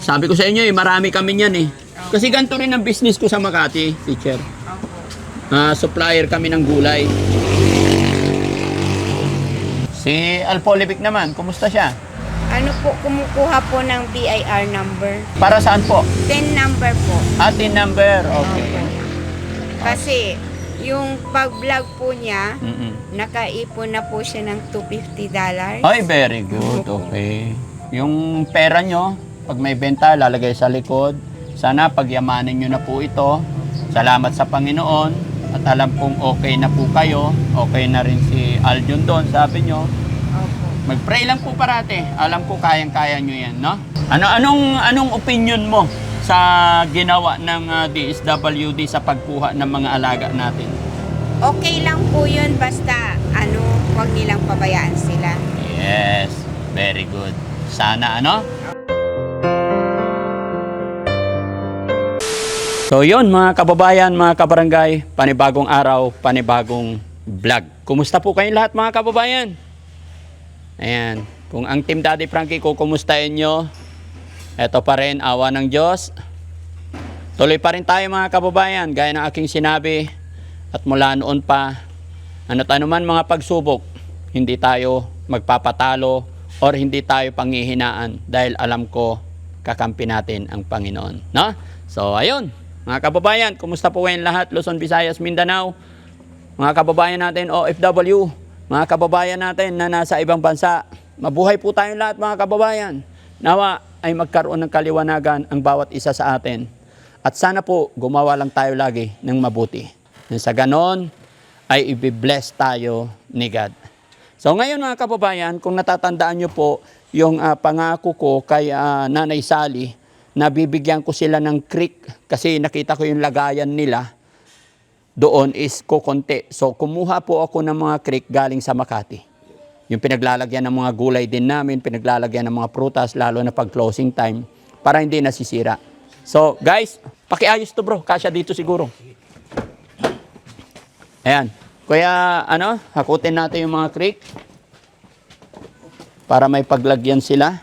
Sabi ko sa inyo marami kami niyan eh. Kasi ganito rin ang business ko sa Makati, teacher. Supplier kami ng gulay. Si Alpolivic naman, kumusta siya? Ano po, kumukuha po ng BIR number. Para saan po? 10 number po. Atin number, okay. Kasi yung pag-vlog po niya, Mm-mm. nakaipon na po siya ng $250. Ay, very good, okay. Yung pera nyo, pag may benta, lalagay sa likod. Sana pagyamanin nyo na po ito. Salamat sa Panginoon. At alam kong okay na po kayo. Okay na rin si Aljon doon, sabi nyo. Opo. Mag-pray lang po parate. Alam ko kayang-kaya nyo yan, no? Anong opinion mo sa ginawa ng DSWD sa pagkuha ng mga alaga natin? Okay lang po yun, basta huwag nilang pabayaan sila. Yes, very good. Sana So yun mga kababayan, mga kabarangay, panibagong araw, panibagong vlog. Kumusta po kayong lahat mga kababayan? Ayan, kung ang Team Daddy Frankie ko kumustahin nyo, eto pa rin, awa ng Diyos. Tuloy pa rin tayo mga kababayan, gaya ng aking sinabi, at mula noon pa, ano't anuman mga pagsubok, hindi tayo magpapatalo or hindi tayo panghihinaan dahil alam ko kakampi natin ang Panginoon. No? So ayun. Mga kababayan, kumusta po kayong lahat? Luzon, Visayas, Mindanao. Mga kababayan natin, OFW. Mga kababayan natin na nasa ibang bansa. Mabuhay po tayong lahat mga kababayan. Nawa ay magkaroon ng kaliwanagan ang bawat isa sa atin. At sana po gumawa lang tayo lagi ng mabuti. Sa ganon ay i-bless tayo ni God. So ngayon mga kababayan, kung natatandaan nyo po yung pangako ko kay Nanay Sally, nabibigyan ko sila ng creek kasi nakita ko yung lagayan nila doon is kukonti. So kumuha po ako ng mga creek galing sa Makati. Yung pinaglalagyan ng mga gulay din namin, pinaglalagyan ng mga prutas, lalo na pag closing time, para hindi nasisira. So guys, pakiayos to bro, kasya dito siguro. Ayan, kaya hakutin natin yung mga creek para may paglagyan sila.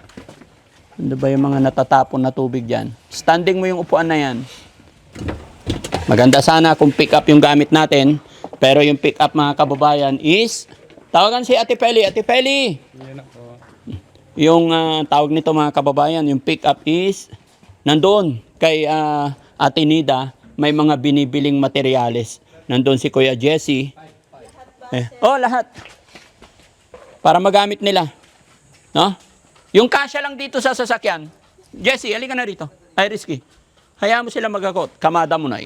Ano ba yung mga natatapon na tubig dyan? Standing mo yung upuan na yan. Maganda sana kung pick up yung gamit natin. Pero yung pick up mga kababayan is, tawagan si Ate Peli. Ate Peli! Yung tawag nito mga kababayan, yung pick up is, nandoon kay Ate Nida, may mga binibiling materyales. Nandoon si Kuya Jesse. Lahat. Para magamit nila. No? Yung kasya lang dito sa sasakyan. Jesse, halika na rito. Ay, Rizky. Hayaan mo sila magakot. Kamada mo na.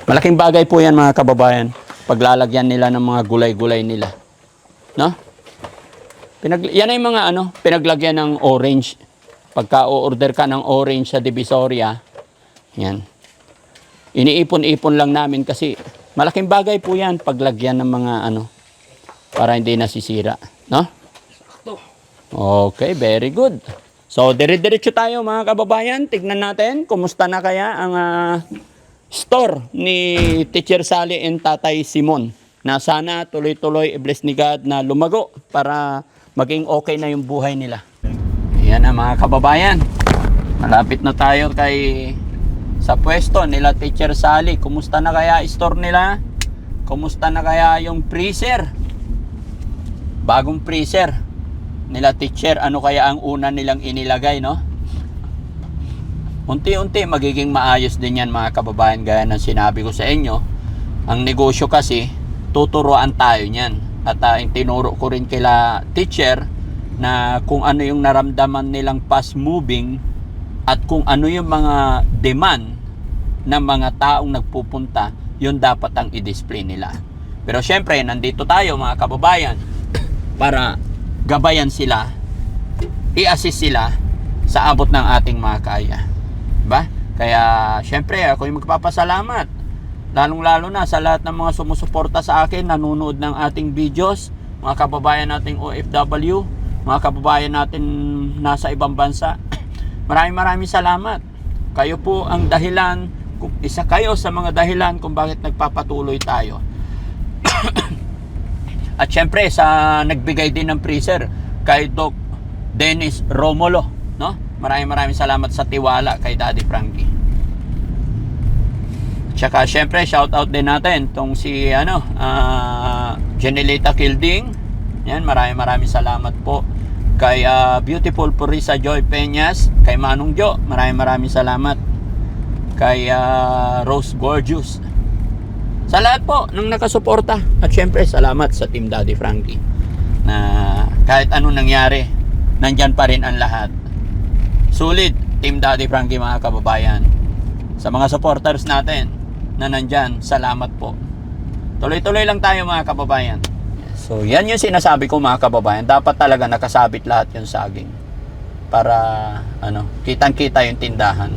Malaking bagay po yan mga kababayan. Paglalagyan nila ng mga gulay-gulay nila. No? Yan ay mga pinaglagyan ng orange. Pagka o-order ka ng orange sa Divisoria, yan. Iniipon-ipon lang namin kasi malaking bagay po yan paglagyan ng mga para hindi nasisira. No? Okay, very good. So, dire-diretso tayo mga kababayan. Tignan natin, kumusta na kaya ang store ni Teacher Sally and Tatay Simon. Na sana tuloy-tuloy i-bless ni God na lumago para maging okay na yung buhay nila. Ayan na mga kababayan. Malapit na tayo sa pwesto nila Teacher Sally. Kumusta na kaya store nila? Kumusta na kaya yung freezer? Bagong freezer nila Teacher, ano kaya ang una nilang inilagay, no? Unti-unti magiging maayos din yan mga kababayan, gaya ng sinabi ko sa inyo. Ang negosyo kasi, tuturuan tayo niyan. At yung tinuro ko rin kila Teacher na kung ano yung naramdaman nilang fast moving at kung ano yung mga demand ng mga taong nagpupunta, yun dapat ang i-display nila. Pero syempre, nandito tayo mga kababayan para gabayan sila, i-assist sila sa abot ng ating mga kaya. Diba? Kaya, syempre, ako yung magpapasalamat. Lalong-lalo na sa lahat ng mga sumusuporta sa akin, nanonood ng ating videos, mga kababayan nating OFW, mga kababayan natin nasa ibang bansa. Maraming salamat. Kayo po ang dahilan, isa kayo sa mga dahilan kung bakit nagpapatuloy tayo. At syempre sa nagbigay din ng freezer kay Doc Dennis Romulo, no? Maraming salamat sa tiwala kay Daddy Frankie. Tsaka syempre shoutout din natin tong si Janelita Kilding. Yan, maraming salamat po. Kay Beautiful Purisa Joy Peñas, kay Manong Jo, maraming salamat. Kay Rose Gorgeous. Sa lahat po ng nakasuporta. At syempre salamat sa Team Daddy Frankie. Na kahit anong nangyari, nandyan pa rin ang lahat. Sulit, Team Daddy Frankie mga kababayan. Sa mga supporters natin na nandyan, salamat po. Tuloy-tuloy lang tayo mga kababayan. So yan yung sinasabi ko mga kababayan. Dapat talaga nakasabit lahat yung saging. Para kitang-kita yung tindahan.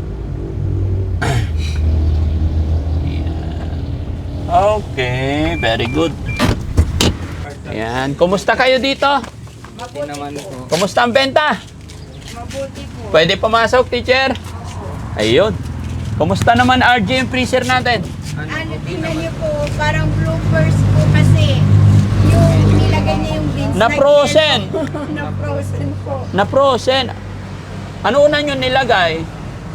Okay, very good. Ayan, kumusta kayo dito? Mabuti naman po. Kumusta ang benta? Mabuti po. Pwede pumasok, teacher? Ayun. Kumusta naman RJ yung freezer natin? Ano, tingnan niyo po, parang bloopers po kasi yung nilagay niya yung beans Na-frozen. Na-frozen po. Na-frozen. Ano una nyo nilagay?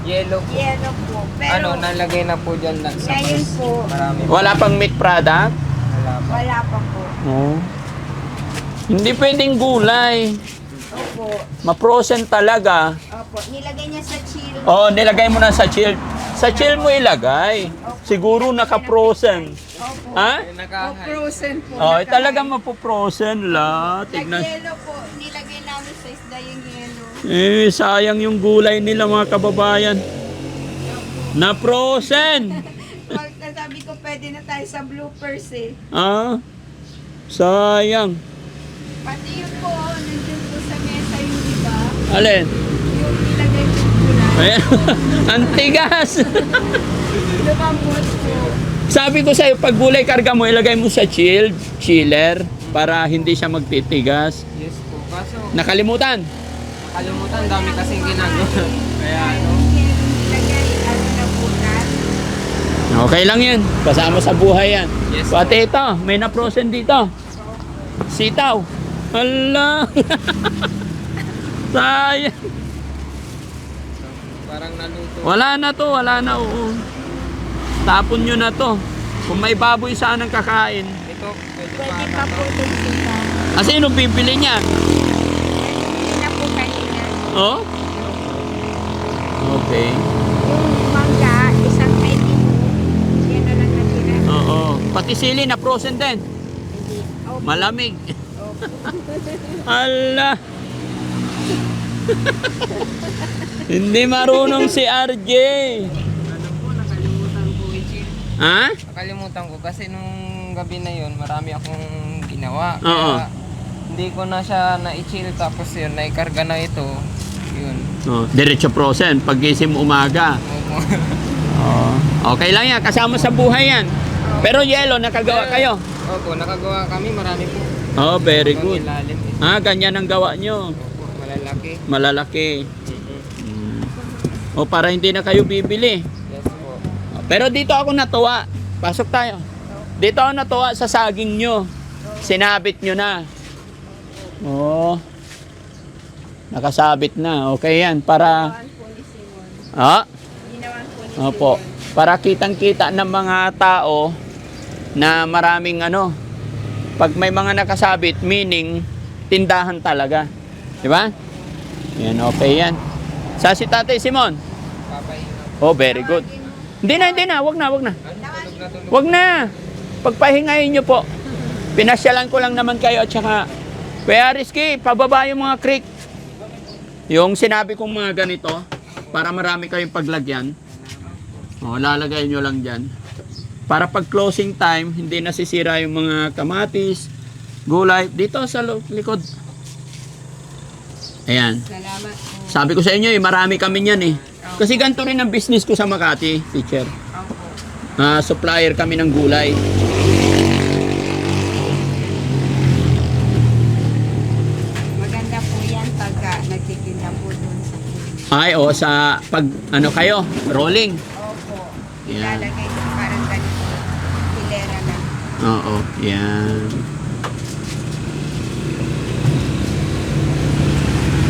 Yellow po. Yellow po. Pero Nalagay na po dyan sa ngayon po, Marami po. Wala pang meat product? Wala pa. wala pa po. Oo. Hindi pwedeng gulay. Opo. Ma-frozen talaga. Opo. Nilagay niya sa chill. Oo, nilagay mo na sa chill. Sa chill mo ilagay. Siguro naka-frozen. Opo. Ha? Frozen po. Oh, talagang mapo-frozen la. Tignan. Nag-yellow po. Nilagay namin sa isda yung yellow. Sayang yung gulay nila mga kababayan. Na-frozen. Sabi ko pwede na tayo sa bloopers eh. Sayang. Pati yun po, nandun po sa mesa yung iba. Alin? Yung nilagay yung gulay. Ayan. Ang tigas. Lumambot po. Sabi ko sa'yo, pag gulay karga mo, ilagay mo sa chiller para hindi siya magtitigas. Yes po. Kaso, Nakalimutan. nakalimutan, dami kasing ginagawa. Kaya Nilagay, na butas. Okay lang yan. Kasama sa buhay yan. Yes, Pati ito, may na-frozen dito. Sitaw. Hala. Sayang. parang naluto. Wala na, oo. Tapon nyo na to. Kung may baboy sanang kakain. Ito, pwede Pwede pa. pa po itong sitaw. Sino bibili niya? Hindi na po kanina. Oh? Okay. Yung mangga, isang pwede po. Yan na lang natira. Oo. Pati sili na frozen din. Hindi. Opo. Malamig. Opo. Ala. Hindi marunong si RJ. Ano po, nakalimutan po i-chill. Ha? Nakalimutan ko kasi nung gabi na yun, marami akong ginawa. Oo. Kaya hindi ko na siya na-chill tapos yun, naikarga na ito. Yun. Oh, diretso frozen. Paggising mo umaga. Opo. Oh. Okay lang yan. Kasama sa buhay yan. Pero yelo, nakagawa kayo. Opo, nakagawa kami, marami po. Oh, very Ibang good. ilalim eh. Ganyan ang gawa nyo. Opo, malalaki. Malalaki. Mm-mm. O para hindi na kayo bibili. Yes po. Pero dito ako natuwa. Pasok tayo. Dito ako natuwa sa saging nyo. Sinabit nyo na. Oh. Nakasabit na. Okay yan. Para... Ginawan po ni Simon. Ginawan po ni Opo. Para kitang-kita ng mga tao na maraming pag may mga nakasabit, meaning tindahan talaga. Di ba? Yan, okay yan. Sa si Tatay Simon? Papahinga. Oh, very good. Hindi na. Wag na. Tulog na tulog. Wag na. Pagpahingayin nyo po. Pinasyalan ko lang naman kayo at saka, Kuya Rizky, pababa yung mga creek. Yung sinabi kong mga ganito, para marami kayong paglagyan. Lalagay nyo lang dyan. Para pag closing time, hindi nasisira yung mga kamatis, gulay. Dito sa likod. Ayan. Salamat po. Sabi ko sa inyo, marami kami niyan eh. Kasi ganito rin ang business ko sa Makati, teacher. Opo. Supplier kami ng gulay. Maganda po yan pagka nagtitinda po doon sa Sa pag kayo, rolling. Opo. Yan. Ilalagay ko parang ganito. Hilera lang. Oo, yan.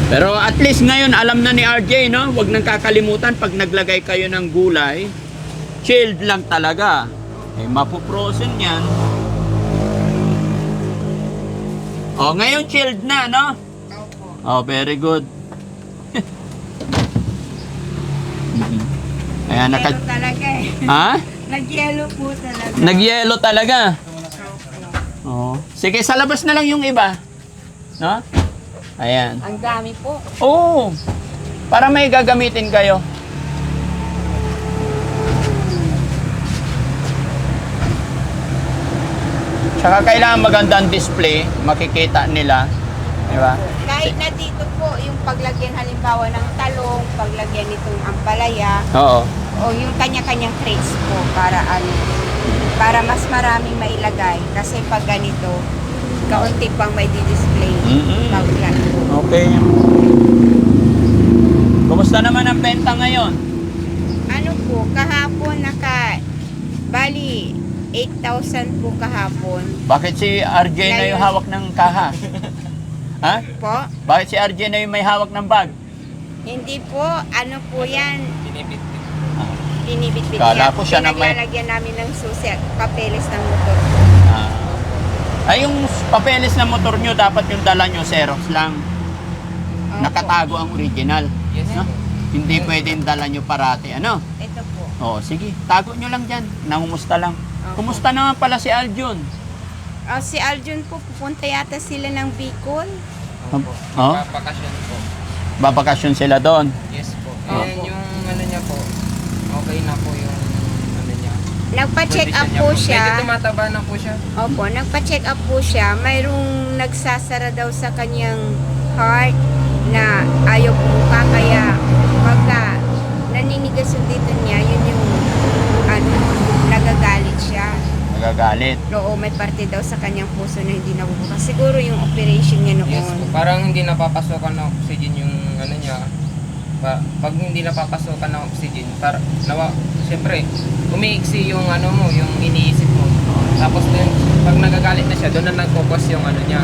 Pero at least ngayon alam na ni RJ, no? Huwag nang kakalimutan pag naglagay kayo ng gulay, chilled lang talaga. Eh, mapuprosen yan. Oh, ngayon chilled na, no? Opo. Oh, very good. Ayan, Yelo talaga eh. Ha? Nag-yelo po talaga. Nagyelo talaga. Oh. Sige, sa labas na lang yung iba. No? Ayan. Ang dami po. Oo. Para may gagamitin kayo. Tsaka kailangan magandang display, makikita nila. Di ba? Kahit na dito po, yung paglagyan halimbawa ng talong, paglagyan nitong ampalaya, Oo. o yung kanya-kanyang crates po para mas maraming mailagay. Kasi pag ganito, kaunti pang may di-display. Pag-plan po. Okay. Kumusta naman ang benta ngayon? Ano po, kahapon bali, 8,000 po kahapon. Bakit si RJ na yung hawak ng kaha? Ha? Po, Bakit si RJ na yung may hawak ng bag? hindi po, ano po yan, Binibit-bit. binibit-bit Kala yan. ko siya na may- Pinaglalagyan namin ng susi at papeles ng motor po. Ay, yung papeles na motor nyo, dapat yung dala nyo, Xerox lang. Opo. Nakatago ang original. Yes, No? po. Hindi pwedeng dala nyo parati. Ano? Ito po. Oh, sige. Tago nyo lang dyan. Nangumusta lang. Kumusta naman pala si Aljun? Si Aljun po, pupunta yata sila ng Bicol. Opo. Oh? Papakasyon po. Babakasyon sila doon. Yes po. Opo. And yung ano niya po, okay na po yung ano niya. Nagpa-check up Condition niya po Medyo siya. tumataba na po siya. Opo, nagpa-check up po siya. Mayroong nagsasara daw sa kanyang heart na ayaw bumuka. Kaya pagka naninigas yung dito niya, yun yung nagagalit siya. Nagagalit. Oo, may parte daw sa kanyang puso na hindi nabubukas. Siguro yung operation niya noon. Yes po. Parang hindi napapasokan ng oxygen yung ano niya. Pag hindi napapasokan ng oxygen, siyempre, umiiksi yung ano mo, yung iniisip mo. Tapos dun, pag nagagalit na siya, doon na nagfocus yung ano niya,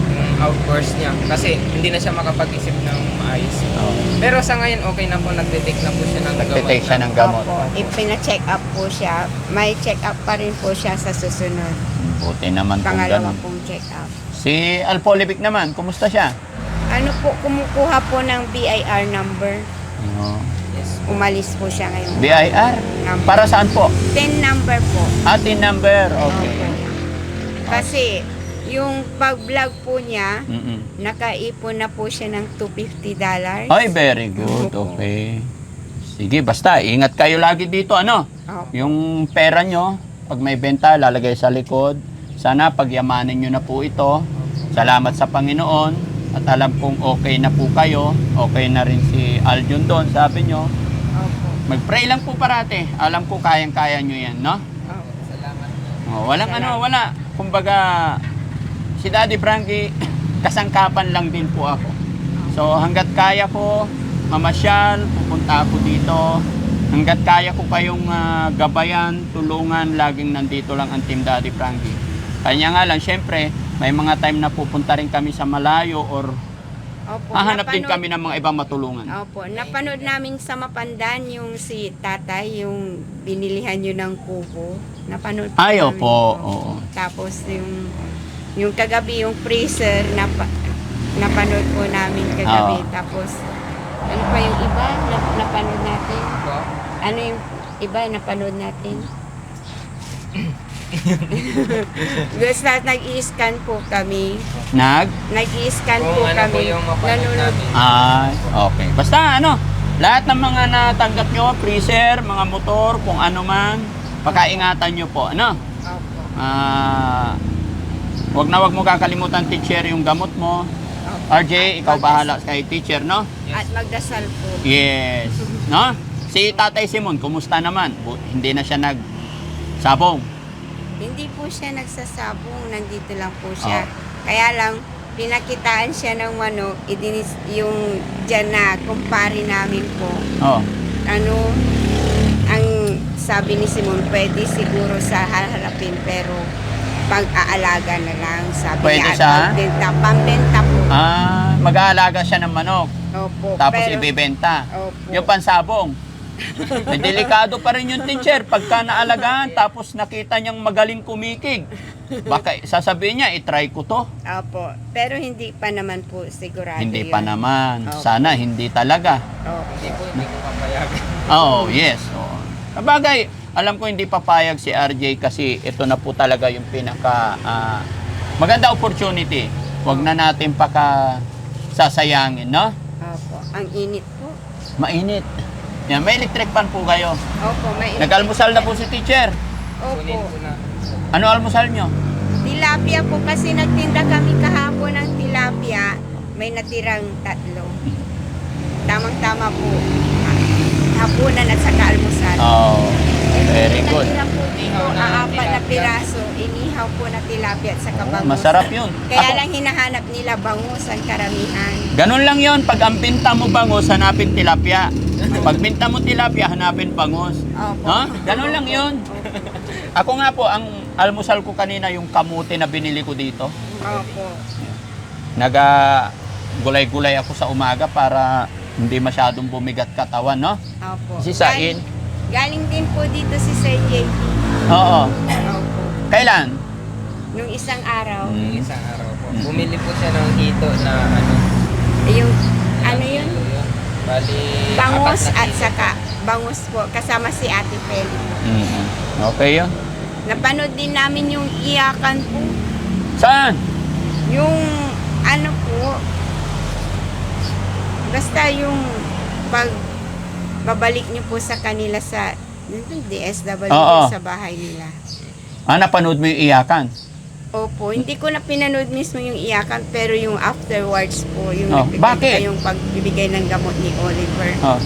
yung outburst niya. Kasi hindi na siya makapag-isip ng maayos. Oh. Pero sa ngayon, okay na po, nagtitake na po siya ng gamot. Nagtitake siya ng gamot. Opo, ipina-check up po siya. May check up pa rin po siya sa susunod. Buti naman kung Pangalawa ganun. pong check up. Si Alpolivic naman, kumusta siya? Ano po, kumukuha po ng BIR number. Oh. Yes. Umalis po siya ngayon. BIR? Number. Para saan po? 10 number po. Atin number. Okay. Opo. Kasi, yung pag-vlog po niya, Mm-mm. nakaipon na po siya ng $250. Ay, very good. Okay. Sige, basta ingat kayo lagi dito, ano? Opo. Yung pera nyo, pag may benta, lalagay sa likod. Sana pagyamanin nyo na po ito. Salamat sa Panginoon. At alam kong okay na po kayo. Okay na rin si Aljun doon, sabi nyo. Opo. Mag-pray lang po parate. Alam ko kayang-kaya nyo yan, no? Opo. Salamat. Walang Salamat. wala. Kumbaga, si Daddy Frankie, kasangkapan lang din po ako. So, hanggat kaya ko, mamasyal, pupunta ako dito. Hanggat kaya ko kayong gabayan, tulungan, laging nandito lang ang Team Daddy Frankie. Kanya nga lang, syempre, may mga time na pupunta rin kami sa malayo or Opo. hahanap din Napanood- kami ng mga ibang matulungan. Opo, napanood namin sa Mapandan yung si tatay, yung binilihan nyo ng kuko. Napanood po Ay, namin. opo, oo. Tapos yung kagabi, yung freezer, napanood po namin kagabi. Oo. Tapos, ano pa yung iba napanood natin? Po. Ano yung iba napanood natin? Basta nag-i-scan po kami. Nag-i-scan Kung po ano po kami. yung mapanood namin. Okay. Basta ano, lahat ng mga natanggap nyo, freezer, mga motor, kung ano man, pakaingatan nyo po, ano? Opo. Wag mo kakalimutan, teacher, yung gamot mo. Opo. RJ, ikaw bahala kay teacher, no? At magdasal po. Yes. No? Si Tatay Simon, kumusta naman? Hindi na siya nagsabong. Hindi po siya nagsasabong, nandito lang po siya. Oh. Kaya lang, pinakitaan siya ng manok, yung dyan na kumpare namin po. Oh. Ano, ang sabi ni Simon, pwede siguro sa haharapin, pero pag-aalaga na lang, sabi Pwede niya. siya? Pagbenta, pambenta po. Mag-aalaga siya ng manok, Opo. tapos pero- ibebenta. Opo. Yung pansabong. Eh, delikado pa rin yung teacher pagka naalagaan tapos nakita niyang magaling kumikig. Baka sasabihin niya, itry ko to. Opo. Pero hindi pa naman po sigurado Hindi yun. pa naman. Opo. Sana hindi talaga. Opo. Hindi ko papayagan. Oh, yes. Oh. Sabagay, alam ko hindi papayag si RJ kasi ito na po talaga yung pinaka maganda opportunity. Huwag na natin sasayangin, no? Opo. Ang init po. Mainit. Yan, may electric fan po kayo. Opo. May Nag-almusal na po si teacher. Kunin Opo. ko na. Ano almusal nyo? Tilapia po kasi nagtinda kami kahapon ng tilapia. May natirang 3. Tamang-tama po. Hapunan at saka almusal. Oh, very May good. natira po dito, Inihaw na 4 na tilapia. piraso. Inihaw po na tilapia at saka bangus. Masarap yun. Kaya Ako- lang hinahanap nila bangus ang karamihan. Ganun lang yon. Pag ang binta mo bangus, hanapin tilapia. Pag binta mo tilapia, hanapin bangus. Opo. No? Ganun lang yon. Ako nga po, ang almusal ko kanina, yung kamote na binili ko dito. Opo. Gulay-gulay ako sa umaga para hindi masyadong bumigat katawan, no? Opo. Si Sain? Galing din po dito si Sir JP. Oo. Opo. Kailan? Nung isang araw. Isang araw po. Bumili po siya ng hito na ano. Yung, ano yun? Hito yun. Bali, Bangus 4 na at hito. saka bangus po. Kasama si Ate Feli. Okay yun. Napanood din namin yung iyakan po. Saan? Yung ano po. Basta yung pag babalik niyo po sa kanila sa DSW Oo. sa bahay nila. Napanood mo yung iyakan? Opo, hindi ko na pinanood mismo yung iyakan pero yung afterwards po, yung Oh, nagpipigay bakit? yung pagbibigay ng gamot ni Oliver. Oh.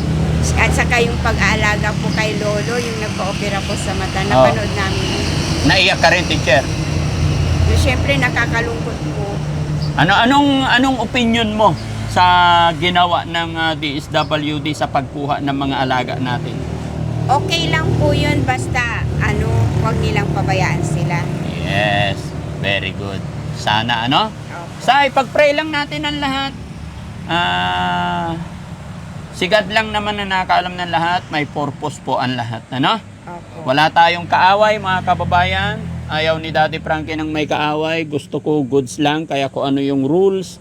At saka yung pag-aalaga po kay Lolo, yung nagpa-opera po sa mata, napanood namin yun. Naiyak ka rin, teacher. So, syempre nakakalungkot po. Anong opinion mo sa ginawa ng DSWD sa pagkuha ng mga alaga natin? Okay lang po yun, basta huwag nilang pabayaan sila. Yes, very good. Sana Opo. Say, pag-pray lang natin ang lahat. Si God lang naman na nakakaalam ng lahat, may purpose po ang lahat, Opo. Wala tayong kaaway, mga kababayan. Ayaw ni Daddy Frankie ng may kaaway. Gusto ko goods lang, kaya kung ano yung rules,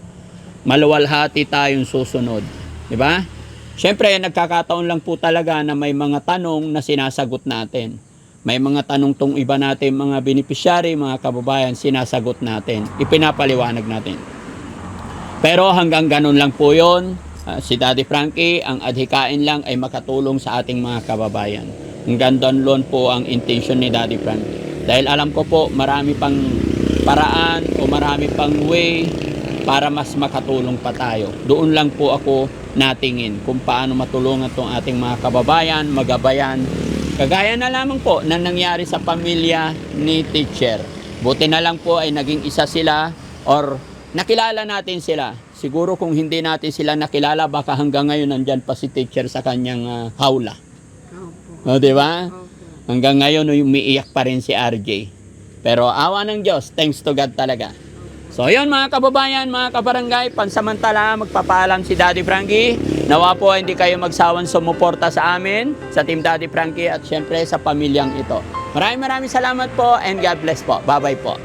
maluwalhati tayong susunod. Di ba? Siyempre, nagkakataon lang po talaga na may mga tanong na sinasagot natin. May mga tanong tong iba natin, mga beneficiary, mga kababayan, sinasagot natin. Ipinapaliwanag natin. Pero hanggang ganun lang po yun. Si Daddy Frankie, ang adhikain lang ay makatulong sa ating mga kababayan. Hanggang doon po ang intention ni Daddy Frankie. Dahil alam ko po, marami pang paraan o marami pang way para mas makatulong pa tayo. Doon lang po ako natingin kung paano matulungan tong ating mga kababayan, magabayan. Kagaya na lamang po na nangyari sa pamilya ni teacher. Buti na lang po ay naging isa sila or nakilala natin sila. Siguro kung hindi natin sila nakilala, baka hanggang ngayon nandyan pa si teacher sa kanyang hawla. Opo. O, di ba? Opo. Hanggang ngayon, umiiyak pa rin si RJ. Pero awa ng Diyos, thanks to God talaga. So, yun mga kababayan, mga kabarangay, pansamantala magpapaalam si Daddy Frankie. Nawa po hindi kayo magsawang sumuporta sa amin, sa Team Daddy Frankie at syempre sa pamilyang ito. Maraming salamat po and God bless po. Bye-bye po.